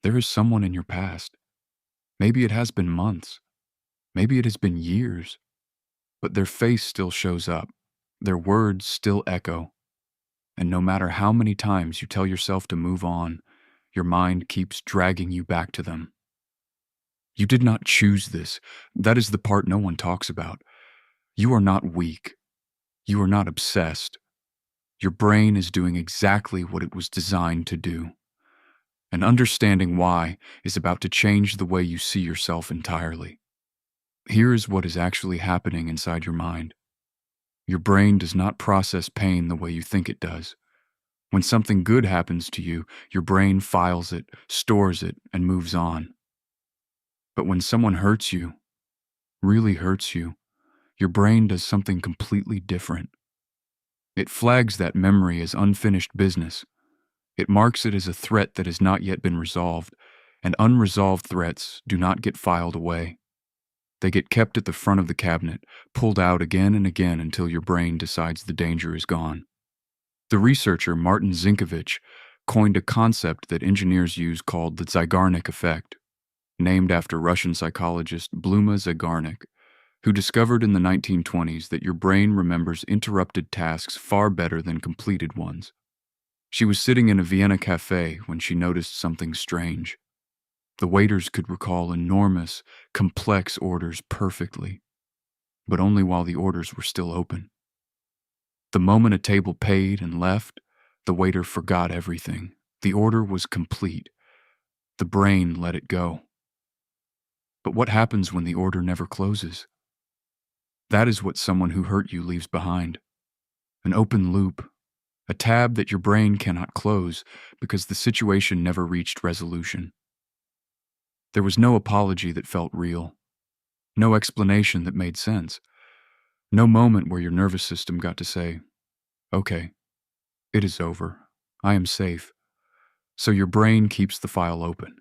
There is someone in your past. Maybe it has been months. Maybe it has been years. But their face still shows up. Their words still echo. And no matter how many times you tell yourself to move on, your mind keeps dragging you back to them. You did not choose this. That is the part no one talks about. You are not weak. You are not obsessed. Your brain is doing exactly what it was designed to do. And understanding why is about to change the way you see yourself entirely. Here is what is actually happening inside your mind. Your brain does not process pain the way you think it does. When something good happens to you, your brain files it, stores it, and moves on. But when someone hurts you, really hurts you, your brain does something completely different. It flags that memory as unfinished business. It marks it as a threat that has not yet been resolved, and unresolved threats do not get filed away. They get kept at the front of the cabinet, pulled out again and again until your brain decides the danger is gone. The researcher Martin Zinkovich coined a concept that engineers use called the Zeigarnik effect, named after Russian psychologist Bluma Zeigarnik, who discovered in the 1920s that your brain remembers interrupted tasks far better than completed ones. She was sitting in a Vienna cafe when she noticed something strange. The waiters could recall enormous, complex orders perfectly, but only while the orders were still open. The moment a table paid and left, the waiter forgot everything. The order was complete. The brain let it go. But what happens when the order never closes? That is what someone who hurt you leaves behind. An open loop, a tab that your brain cannot close because the situation never reached resolution. There was no apology that felt real, no explanation that made sense, no moment where your nervous system got to say, "Okay, it is over. I am safe." So your brain keeps the file open.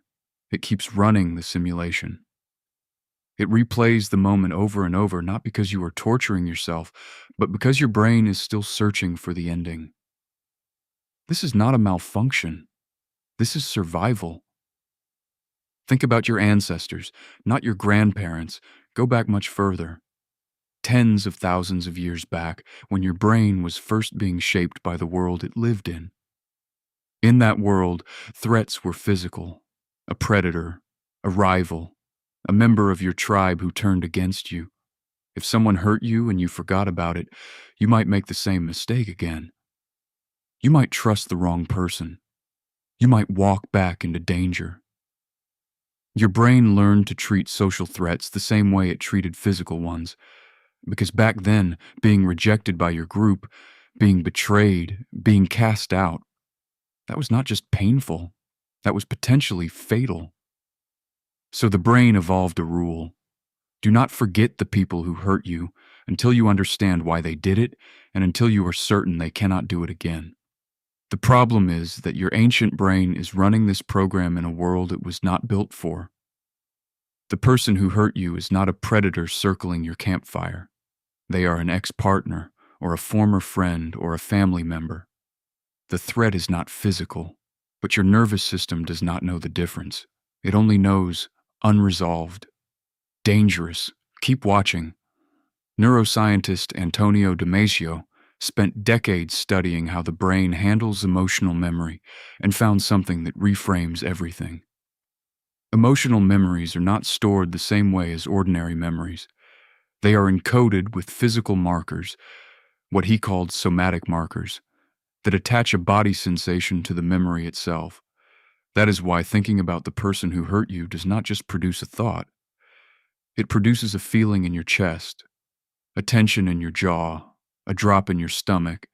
It keeps running the simulation. It replays the moment over and over, not because you are torturing yourself, but because your brain is still searching for the ending. This is not a malfunction. This is survival. Think about your ancestors, not your grandparents. Go back much further. Tens of thousands of years back, when your brain was first being shaped by the world it lived in. In that world, threats were physical. A predator, a rival, a member of your tribe who turned against you. If someone hurt you and you forgot about it, you might make the same mistake again. You might trust the wrong person. You might walk back into danger. Your brain learned to treat social threats the same way it treated physical ones, because back then, being rejected by your group, being betrayed, being cast out, that was not just painful, that was potentially fatal. So the brain evolved a rule. Do not forget the people who hurt you until you understand why they did it and until you are certain they cannot do it again. The problem is that your ancient brain is running this program in a world it was not built for. The person who hurt you is not a predator circling your campfire. They are an ex-partner or a former friend or a family member. The threat is not physical, but your nervous system does not know the difference. It only knows unresolved, dangerous. Keep watching. Neuroscientist Antonio Damasio spent decades studying how the brain handles emotional memory and found something that reframes everything. Emotional memories are not stored the same way as ordinary memories. They are encoded with physical markers, what he called somatic markers, that attach a body sensation to the memory itself. That is why thinking about the person who hurt you does not just produce a thought. It produces a feeling in your chest, a tension in your jaw, a drop in your stomach.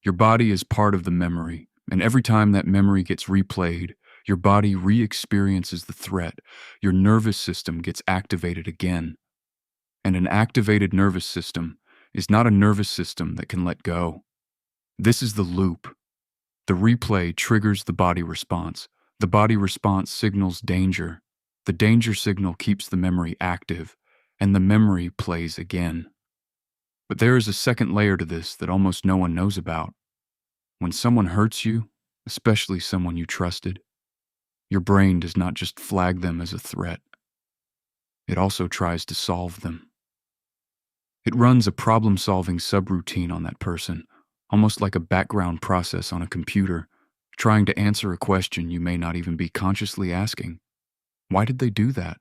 Your body is part of the memory, and every time that memory gets replayed, your body re-experiences the threat. Your nervous system gets activated again. And an activated nervous system is not a nervous system that can let go. This is the loop. The replay triggers the body response. The body response signals danger. The danger signal keeps the memory active, and the memory plays again. But there is a second layer to this that almost no one knows about. When someone hurts you, especially someone you trusted, Your brain does not just flag them as a threat, it also tries to solve them. It runs a problem-solving subroutine on that person, almost like a background process on a computer, trying to answer a question you may not even be consciously asking. Why did they do that?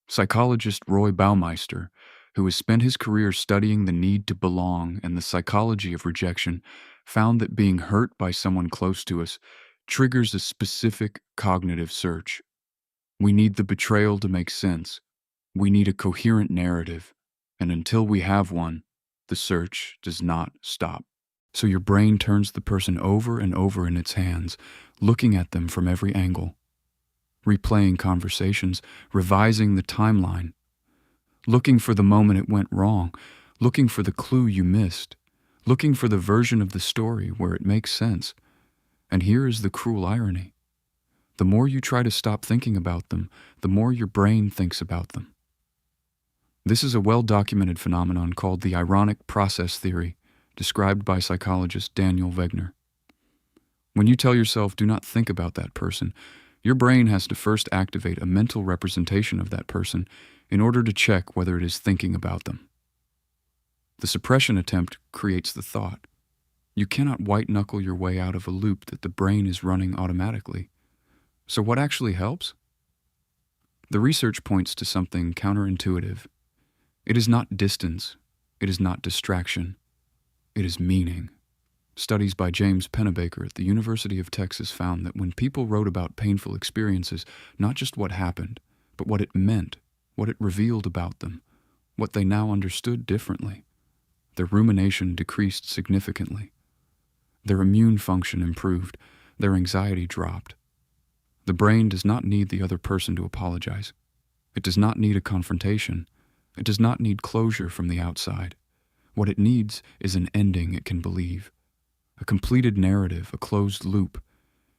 Psychologist Roy Baumeister, who has spent his career studying the need to belong and the psychology of rejection, found that being hurt by someone close to us triggers a specific cognitive search. We need the betrayal to make sense. We need a coherent narrative. And until we have one, the search does not stop. So your brain turns the person over and over in its hands, looking at them from every angle, replaying conversations, revising the timeline, looking for the moment it went wrong, looking for the clue you missed, looking for the version of the story where it makes sense. And here is the cruel irony. The more you try to stop thinking about them, the more your brain thinks about them. This is a well-documented phenomenon called the ironic process theory, described by psychologist Daniel Wegner. When you tell yourself, do not think about that person, your brain has to first activate a mental representation of that person in order to check whether it is thinking about them. The suppression attempt creates the thought. You cannot white-knuckle your way out of a loop that the brain is running automatically. So what actually helps? The research points to something counterintuitive. It is not distance. It is not distraction. It is meaning. Studies by James Pennebaker at the University of Texas found that when people wrote about painful experiences, not just what happened, but what it meant, what it revealed about them, what they now understood differently, their rumination decreased significantly. Their immune function improved. Their anxiety dropped. The brain does not need the other person to apologize. It does not need a confrontation. It does not need closure from the outside. What it needs is an ending it can believe. A completed narrative, a closed loop.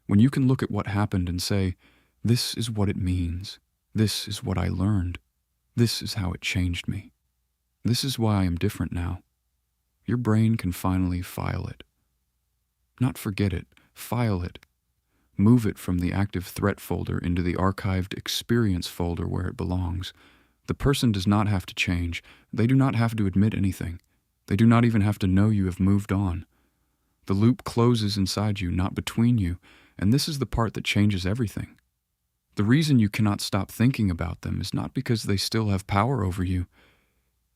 When you can look at what happened and say, this is what it means. This is what I learned. This is how it changed me. This is why I am different now. Your brain can finally file it. Not forget it, file it. Move it from the active threat folder into the archived experience folder where it belongs. The person does not have to change. They do not have to admit anything. They do not even have to know you have moved on. The loop closes inside you, not between you, and this is the part that changes everything. The reason you cannot stop thinking about them is not because they still have power over you.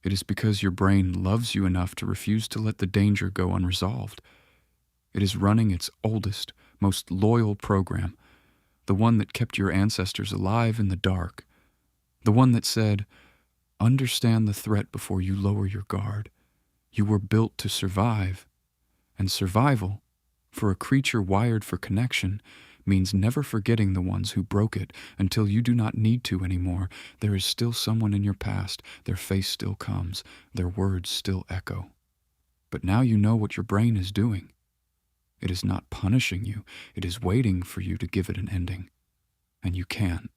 It is because your brain loves you enough to refuse to let the danger go unresolved. It is running its oldest, most loyal program, the one that kept your ancestors alive in the dark, the one that said, understand the threat before you lower your guard. You were built to survive, and survival, for a creature wired for connection, means never forgetting the ones who broke it until you do not need to anymore. There is still someone in your past, their face still comes, their words still echo. But now you know what your brain is doing. It is not punishing you, it is waiting for you to give it an ending. And you can't.